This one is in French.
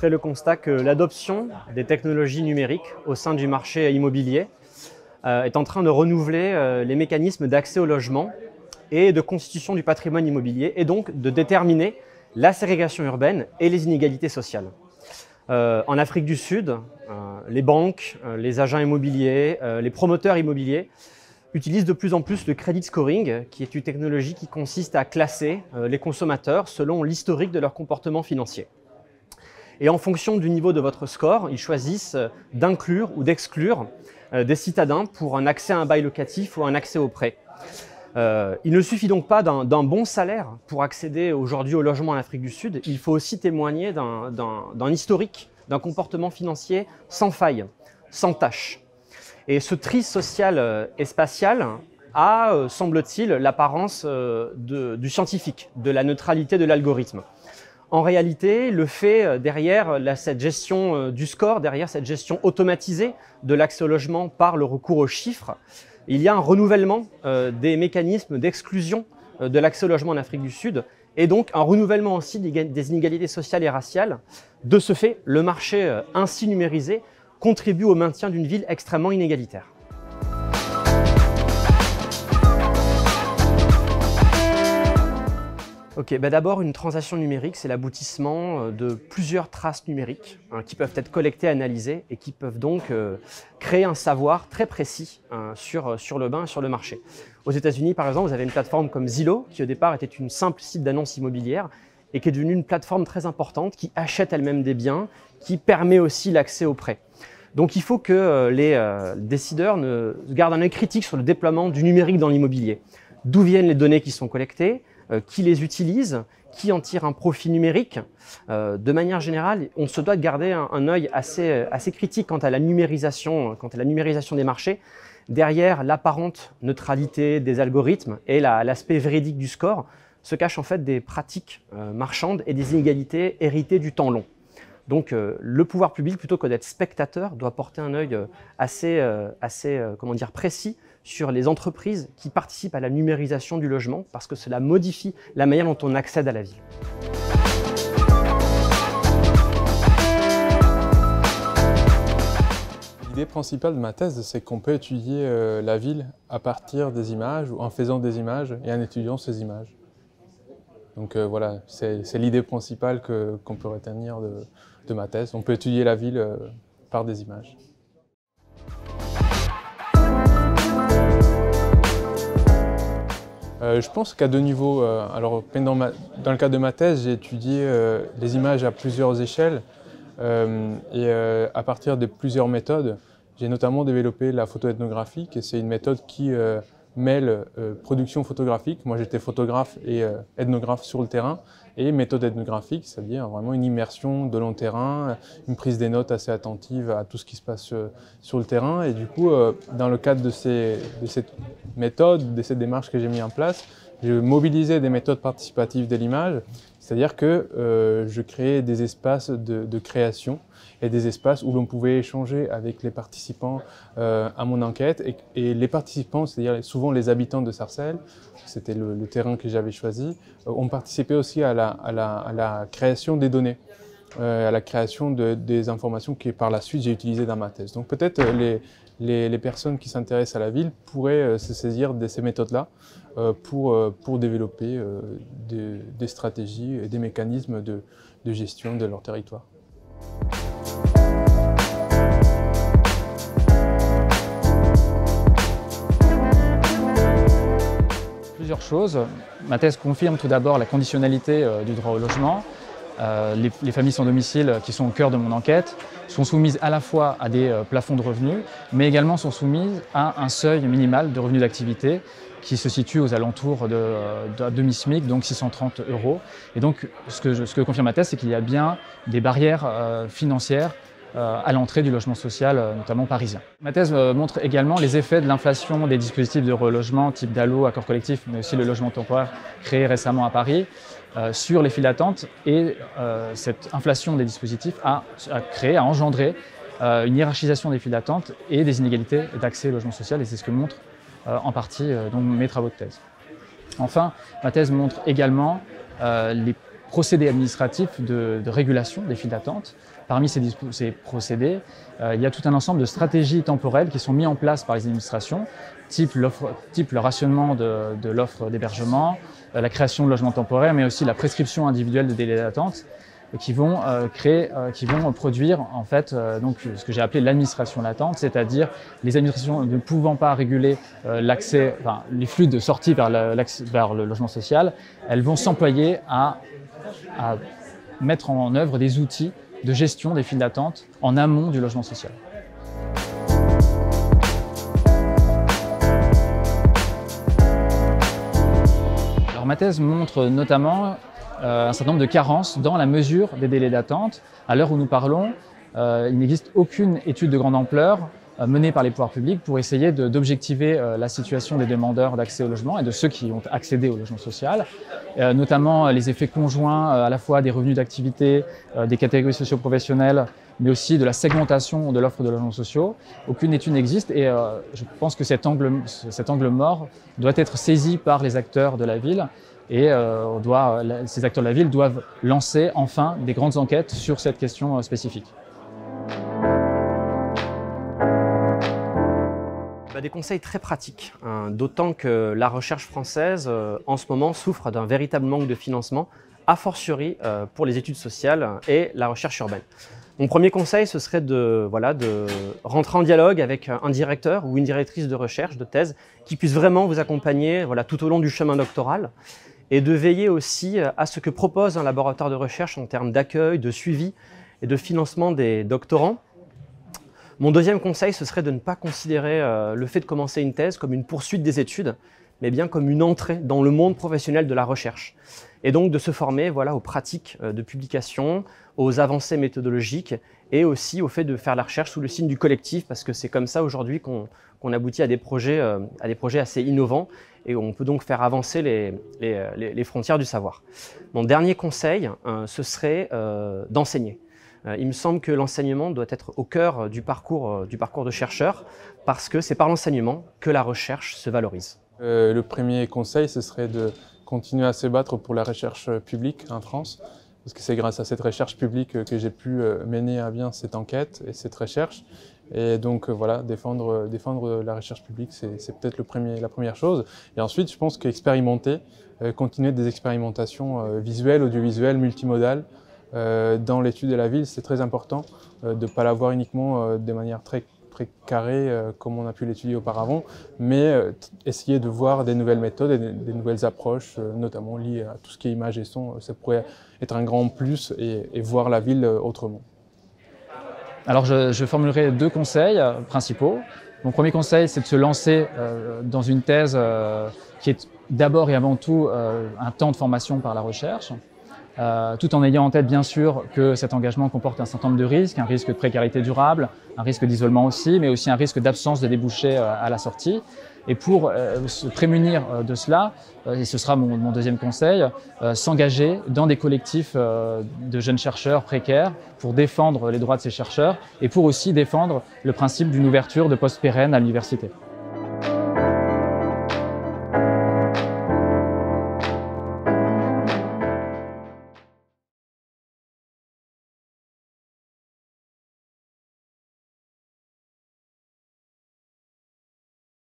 fait le constat que l'adoption des technologies numériques au sein du marché immobilier est en train de renouveler les mécanismes d'accès au logement et de constitution du patrimoine immobilier, et donc de déterminer la ségrégation urbaine et les inégalités sociales. En Afrique du Sud, les banques, les agents immobiliers, les promoteurs immobiliers utilisent de plus en plus le credit scoring, qui est une technologie qui consiste à classer les consommateurs selon l'historique de leur comportement financier. Et en fonction du niveau de votre score, ils choisissent d'inclure ou d'exclure des citadins pour un accès à un bail locatif ou un accès au prêt. Il ne suffit donc pas d'un bon salaire pour accéder aujourd'hui au logement en Afrique du Sud, il faut aussi témoigner d'un historique, d'un comportement financier sans faille, sans tâche. Et ce tri social et spatial a, semble-t-il, l'apparence du scientifique, de la neutralité de l'algorithme. En réalité, le fait derrière cette gestion du score, derrière cette gestion automatisée de l'accès au logement par le recours aux chiffres, il y a un renouvellement des mécanismes d'exclusion de l'accès au logement en Afrique du Sud et donc un renouvellement aussi des inégalités sociales et raciales. De ce fait, le marché ainsi numérisé contribue au maintien d'une ville extrêmement inégalitaire. D'abord, une transaction numérique, c'est l'aboutissement de plusieurs traces numériques qui peuvent être collectées, analysées et qui peuvent donc créer un savoir très précis sur le bien et sur le marché. Aux États-Unis, par exemple, vous avez une plateforme comme Zillow, qui au départ était une simple site d'annonce immobilière et qui est devenue une plateforme très importante qui achète elle-même des biens, qui permet aussi l'accès aux prêts. Donc il faut que les décideurs gardent un œil critique sur le déploiement du numérique dans l'immobilier. D'où viennent les données qui sont collectées, qui les utilise, qui en tire un profit numérique. De manière générale, on se doit de garder un œil assez critique quant à la numérisation des marchés. Derrière l'apparente neutralité des algorithmes et l'aspect véridique du score se cachent en fait des pratiques marchandes et des inégalités héritées du temps long. Donc le pouvoir public, plutôt que d'être spectateur, doit porter un œil assez précis sur les entreprises qui participent à la numérisation du logement, parce que cela modifie la manière dont on accède à la ville. L'idée principale de ma thèse, c'est qu'on peut étudier la ville à partir des images, ou en faisant des images et en étudiant ces images. Donc voilà, c'est l'idée principale qu'on peut retenir de ma thèse. On peut étudier la ville par des images. Je pense qu'à deux niveaux. Alors, dans le cadre de ma thèse, j'ai étudié les images à plusieurs échelles et à partir de plusieurs méthodes. J'ai notamment développé la photo ethnographique, et c'est une méthode qui mêle production photographique. Moi, j'étais photographe et ethnographe sur le terrain, et méthode ethnographique, c'est-à-dire vraiment une immersion de long terrain, une prise des notes assez attentive à tout ce qui se passe sur le terrain. Et du coup, dans le cadre de cette méthode, de cette démarche que j'ai mis en place, je mobilisais des méthodes participatives de l'image, c'est-à-dire que je créais des espaces de création et des espaces où l'on pouvait échanger avec les participants à mon enquête. Et les participants, c'est-à-dire souvent les habitants de Sarcelles, c'était le terrain que j'avais choisi, ont participé aussi à la création des données, à la création des informations que par la suite j'ai utilisées dans ma thèse. Donc peut-être les personnes qui s'intéressent à la ville pourraient se saisir de ces méthodes-là pour développer des stratégies et des mécanismes de gestion de leur territoire. Plusieurs choses. Ma thèse confirme tout d'abord la conditionnalité du droit au logement. Les familles sans domicile, qui sont au cœur de mon enquête, sont soumises à la fois à des plafonds de revenus, mais également sont soumises à un seuil minimal de revenus d'activité qui se situe aux alentours de demi-SMIC, donc 630 €. Et donc, ce que confirme ma thèse, c'est qu'il y a bien des barrières financières à l'entrée du logement social, notamment parisien. Ma thèse montre également les effets de l'inflation des dispositifs de relogement type DALO, accord collectif, mais aussi le logement temporaire créé récemment à Paris, sur les files d'attente. Et cette inflation des dispositifs a engendré une hiérarchisation des files d'attente et des inégalités d'accès au logement social, et c'est ce que montrent en partie donc, mes travaux de thèse. Enfin, ma thèse montre également les procédés administratifs de régulation des files d'attente. Parmi ces procédés, il y a tout un ensemble de stratégies temporelles qui sont mises en place par les administrations, type le rationnement de l'offre d'hébergement, la création de logements temporaires, mais aussi la prescription individuelle de délais d'attente, qui vont produire en fait donc ce que j'ai appelé l'administration latente, c'est-à-dire les administrations ne pouvant pas réguler l'accès, les flux de sortie vers le logement social, elles vont s'employer à mettre en œuvre des outils de gestion des files d'attente en amont du logement social. Alors ma thèse montre notamment un certain nombre de carences dans la mesure des délais d'attente. À l'heure où nous parlons, il n'existe aucune étude de grande ampleur menée par les pouvoirs publics pour essayer d'objectiver la situation des demandeurs d'accès au logement et de ceux qui ont accédé au logement social, notamment les effets conjoints à la fois des revenus d'activité, des catégories socio-professionnelles, mais aussi de la segmentation de l'offre de logements sociaux. Aucune étude n'existe et je pense que cet angle mort doit être saisi par les acteurs de la ville. Et ces acteurs de la ville doivent lancer enfin des grandes enquêtes sur cette question spécifique. Des conseils très pratiques, hein, d'autant que la recherche française en ce moment souffre d'un véritable manque de financement, a fortiori pour les études sociales et la recherche urbaine. Mon premier conseil, ce serait de rentrer en dialogue avec un directeur ou une directrice de recherche, de thèse, qui puisse vraiment vous accompagner tout au long du chemin doctoral, et de veiller aussi à ce que propose un laboratoire de recherche en termes d'accueil, de suivi et de financement des doctorants. Mon deuxième conseil, ce serait de ne pas considérer le fait de commencer une thèse comme une poursuite des études, mais bien comme une entrée dans le monde professionnel de la recherche. Et donc de se former aux pratiques de publication, aux avancées méthodologiques et aussi au fait de faire la recherche sous le signe du collectif, parce que c'est comme ça aujourd'hui qu'on aboutit à des projets assez innovants et on peut donc faire avancer les frontières du savoir. Mon dernier conseil, ce serait d'enseigner. Il me semble que l'enseignement doit être au cœur du parcours de chercheur, parce que c'est par l'enseignement que la recherche se valorise. Le premier conseil, ce serait de continuer à se battre pour la recherche publique en France, parce que c'est grâce à cette recherche publique que j'ai pu mener à bien cette enquête et cette recherche. Et donc défendre la recherche publique, c'est peut-être la première chose. Et ensuite, je pense qu'expérimenter, continuer des expérimentations visuelles, audiovisuelles, multimodales, dans l'étude de la ville, c'est très important de ne pas la voir uniquement de manière très carrée comme on a pu l'étudier auparavant, mais essayer de voir des nouvelles méthodes et des nouvelles approches, notamment liées à tout ce qui est image et son. Ça pourrait être un grand plus et voir la ville autrement. Alors je formulerai deux conseils principaux. Mon premier conseil, c'est de se lancer dans une thèse qui est d'abord et avant tout un temps de formation par la recherche. Tout en ayant en tête bien sûr que cet engagement comporte un certain nombre de risques, un risque de précarité durable, un risque d'isolement aussi, mais aussi un risque d'absence de débouchés à la sortie. Et pour se prémunir de cela, et ce sera mon deuxième conseil, s'engager dans des collectifs de jeunes chercheurs précaires pour défendre les droits de ces chercheurs et pour aussi défendre le principe d'une ouverture de postes pérennes à l'université.